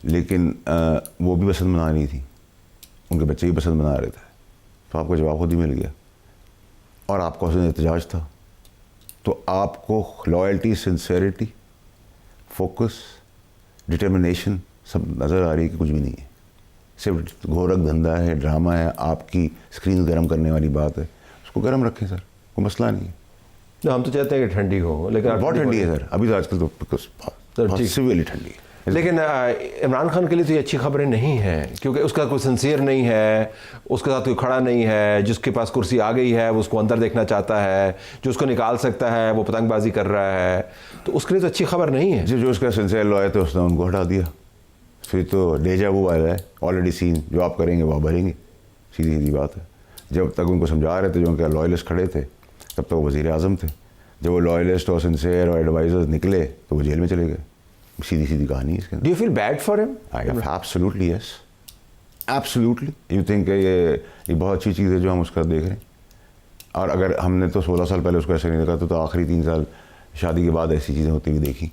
لیکن وہ بھی پسند بنا رہی تھی, ان کے بچے بھی پسند بنا رہے تھے, تو آپ کو جواب خود ہی مل گیا. اور آپ کا اس میں احتجاج تھا, تو آپ کو لائلٹی, سنسیئرٹی, فوکس, ڈٹرمنیشن سب نظر آ رہی ہے کہ کچھ بھی نہیں ہے, صرف گورکھ دھندا ہے, ڈرامہ ہے, آپ کی اسکرین گرم کرنے والی بات ہے. اس کو گرم رکھیں سر, کوئی مسئلہ نہیں ہے. ہم تو چاہتے ہیں کہ ٹھنڈی ہو, لیکن بہت ٹھنڈی ہے سر ابھی تو, آج کل تو سویرلی ٹھنڈی ہے. لیکن عمران خان کے لیے تو یہ اچھی خبریں نہیں ہیں, کیونکہ اس کا کوئی سنسیئر نہیں ہے, اس کے ساتھ کوئی کھڑا نہیں ہے, جس کے پاس کرسی آ گئی ہے وہ اس کو اندر دیکھنا چاہتا ہے, جو اس کو نکال سکتا ہے وہ پتنگ بازی کر رہا ہے, تو اس کے لیے تو اچھی خبر نہیں ہے. جو اس کا سنسیئر لوائر تھے اس نے ان کو ہٹا دیا. پھر تو ڈیجا وہ آیا ہے, آلریڈی سین, جو آپ کریں گے وہ آپ بھریں گے, سیدھی سیدھی بات ہے. جب تک ان کو سمجھا رہے تھے, جو ان کے لوائلسٹ کھڑے تھے, تب تک وہ وزیر اعظم تھے. جب وہ لوائلسٹ اور سنسیئر اور ایڈوائزر نکلے تو وہ جیل میں چلے گئے. سیدھی سیدھی کہانی ہے اس کے اندر. Do you feel bad for him? Absolutely yes, absolutely. You think کہ یہ بہت اچھی چیز ہے جو ہم اس کا دیکھ رہے ہیں. اور اگر ہم نے تو 16 سال پہلے اس کو ایسے نہیں دیکھا, تو آخری 3 سال شادی کے بعد ایسی چیزیں ہوتی ہوئی دیکھی,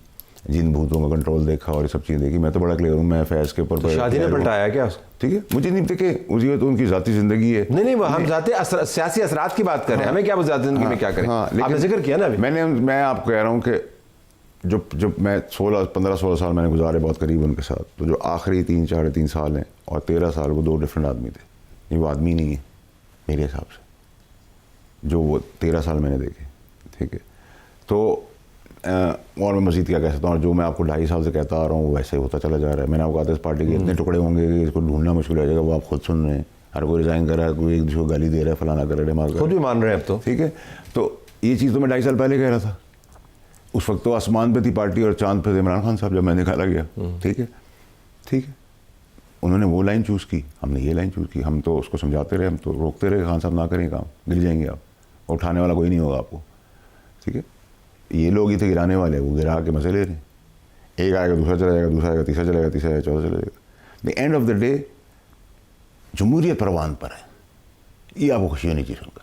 جن بھوتوں کا کنٹرول دیکھا اور یہ سب چیزیں دیکھی. میں تو بڑا کلیئر ہوں, میں فیض کے اوپر شادی نے پلٹایا کیا؟ ٹھیک ہے, مجھے نہیں دیکھے, مجھے تو ان کی ذاتی زندگی ہے. نہیں وہ ہم ذاتی سیاسی اثرات کی بات کر رہے ہیں, ہمیں کیا ذاتی زندگی میں کیا کریں. آپ نے ذکر کیا نا ابھی. میں آپ کو کہہ رہا ہوں کہ جب میں 15-16 سال میں نے گزارے بہت قریب ان کے ساتھ, تو جو آخری 3-3.5 سال ہیں اور 13 سال, وہ 2 ڈفرینٹ آدمی تھے. یہ وہ آدمی نہیں ہے میرے حساب سے, جو وہ 13 سال میں نے دیکھے. ٹھیک ہے, تو اور میں مزید کیا کہہ سکتا ہوں, جو میں آپ کو 2.5 سال سے کہتا آ رہا ہوں وہ ویسے ہوتا چلا جا رہا ہے. میں نے آپ کو کہا تھا اس پارٹی کے اتنے ٹکڑے ہوں گے کہ اس کو ڈھونڈنا مشکل ہو جائے گا. وہ آپ خود سن رہے ہیں, ہر کوئی ریزائن کر رہا ہے, کوئی ایک دوسرے کو گالی دے رہا ہے, فلانا کر رہے ہیں, خود بھی مان رہے ہیں اب تو. ٹھیک ہے, تو یہ چیز تو میں 2.5 سال پہلے کہہ رہا تھا. اس وقت تو آسمان پہ تھی پارٹی اور چاند پہ تھے عمران خان صاحب, جب میں نکالا گیا. ٹھیک ہے, ٹھیک ہے, انہوں نے وہ لائن چوز کی, ہم نے یہ لائن چوز کی. ہم تو اس کو سمجھاتے رہے, ہم تو روکتے رہے, خان صاحب نہ کریں کام, گر جائیں گے آپ, اٹھانے والا کوئی نہیں ہوگا آپ کو. ٹھیک ہے, یہ لوگ ہی تھے گرانے والے, وہ گرا کے مزے لے رہے ہیں. ایک آئے گا, دوسرا چلا جائے گا, دوسرا آئے گا, تیسرا چلے گا, تیسرا آئے گا, چوتھا چلے گا. The end of the day جمہوریت پروان پر ہے. یہ آپ کو خوشی ہونی چاہیے سن کر.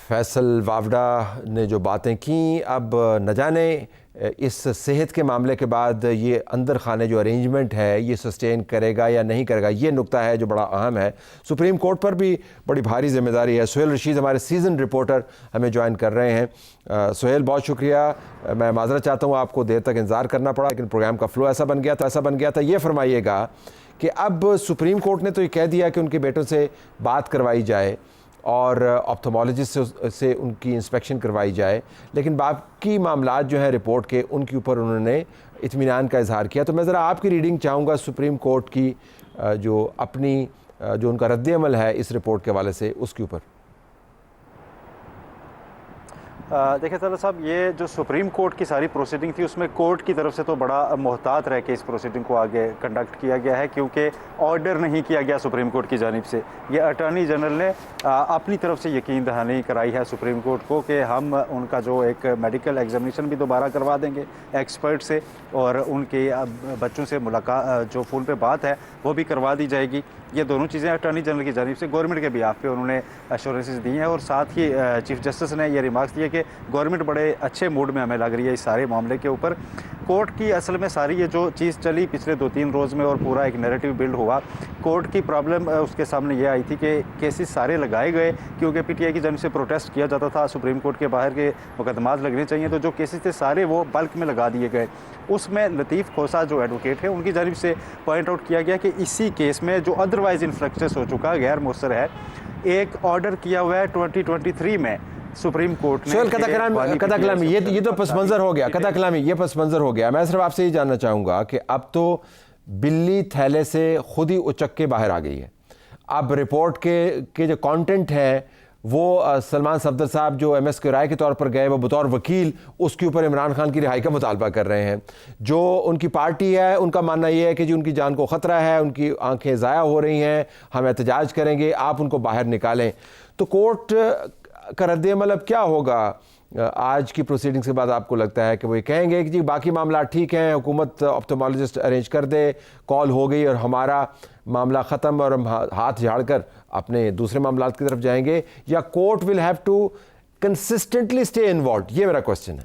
فیصل وافڈا نے جو باتیں کیں, اب نہ جانے اس صحت کے معاملے کے بعد یہ اندر خانے جو ارینجمنٹ ہے یہ سسٹین کرے گا یا نہیں کرے گا. یہ نقطہ ہے جو بڑا اہم ہے. سپریم کورٹ پر بھی بڑی بھاری ذمہ داری ہے. سہیل رشید ہمارے سیزن رپورٹر ہمیں جوائن کر رہے ہیں. سہیل بہت شکریہ, میں معذرت چاہتا ہوں, آپ کو دیر تک انتظار کرنا پڑا, لیکن پروگرام کا فلو ایسا بن گیا تھا. یہ فرمائیے گا کہ اب سپریم کورٹ نے تو یہ کہہ دیا کہ ان کے بیٹوں سے بات کروائی جائے اور آپتھمالوجسٹ سے ان کی انسپیکشن کروائی جائے, لیکن باقی معاملات جو ہیں رپورٹ کے, ان کے اوپر انہوں نے اطمینان کا اظہار کیا. تو میں ذرا آپ کی ریڈنگ چاہوں گا سپریم کورٹ کی, جو اپنی جو ان کا رد عمل ہے اس رپورٹ کے حوالے سے, اس کے اوپر. دیکھیں طلعت صاحب, یہ جو سپریم کورٹ کی ساری پروسیڈنگ تھی, اس میں کورٹ کی طرف سے تو بڑا محتاط رہ کے اس پروسیڈنگ کو آگے کنڈکٹ کیا گیا ہے, کیونکہ آرڈر نہیں کیا گیا سپریم کورٹ کی جانب سے. یہ اٹارنی جنرل نے اپنی طرف سے یقین دہانی کرائی ہے سپریم کورٹ کو کہ ہم ان کا جو ایک میڈیکل ایگزامینیشن بھی دوبارہ کروا دیں گے ایکسپرٹ سے, اور ان کے بچوں سے ملاقات جو فون پہ بات ہے وہ بھی کروا دی جائے گی. یہ دونوں چیزیں اٹارنی جنرل کی جانب سے گورنمنٹ کے بیہاف پہ انہوں نے ایشورنسز دی ہیں. اور ساتھ ہی چیف جسٹس نے یہ ریمارکس دیے کہ گورنمنٹ بڑے اچھے موڈ میں ہمیں لگ رہی ہے اس سارے معاملے کے اوپر. کورٹ کی اصل میں ساری یہ جو چیز چلی پچھلے 2-3 روز میں اور پورا ایک نیریٹو بلڈ ہوا, کورٹ کی پرابلم اس کے سامنے یہ آئی تھی کہ کیسز سارے لگائے گئے, کیونکہ پی ٹی آئی کی جانب سے پروٹیسٹ کیا جاتا تھا سپریم کورٹ کے باہر کے مقدمات لگنے چاہیے, تو جو کیسز تھے سارے وہ بلک میں لگا دیے گئے. اس میں لطیف کھوسہ جو ایڈوکیٹ ہے, ان کی جانب سے پوائنٹ آؤٹ کیا گیا کہ اسی کیس میں جو ادروائز انفلیکچس ہو چکا, غیر مؤثر ہے, ایک آرڈر کیا ہوا ہے 2023 میں سپریم کورٹ نے. قطع کلامی یہ تو پس منظر ہو گیا, قطع کلامی یہ پس منظر ہو گیا. میں صرف آپ سے یہ جاننا چاہوں گا کہ اب تو بلی تھیلے سے خود ہی اچک کے باہر آ گئی ہے. اب رپورٹ کے جو کانٹینٹ ہے وہ سلمان صفدر صاحب جو ایم ایس کے رائے کے طور پر گئے, وہ بطور وکیل اس کے اوپر عمران خان کی رہائی کا مطالبہ کر رہے ہیں. جو ان کی پارٹی ہے ان کا ماننا یہ ہے کہ جی ان کی جان کو خطرہ ہے, ان کی آنکھیں ضائع ہو رہی ہیں, ہم احتجاج کریں گے, آپ ان کو باہر نکالیں. تو کورٹ کا رد عمل اب کیا ہوگا آج کی پروسیڈنگز کے بعد؟ آپ کو لگتا ہے کہ وہ یہ کہیں گے کہ جی باقی معاملات ٹھیک ہیں, حکومت آپتھمالوجسٹ ارینج کر دے, کال ہو گئی اور ہمارا معاملہ ختم, اور ہم ہاتھ جھاڑ کر اپنے دوسرے معاملات کی طرف جائیں گے, یا court will have to consistently stay involved? یہ میرا کوشچن ہے.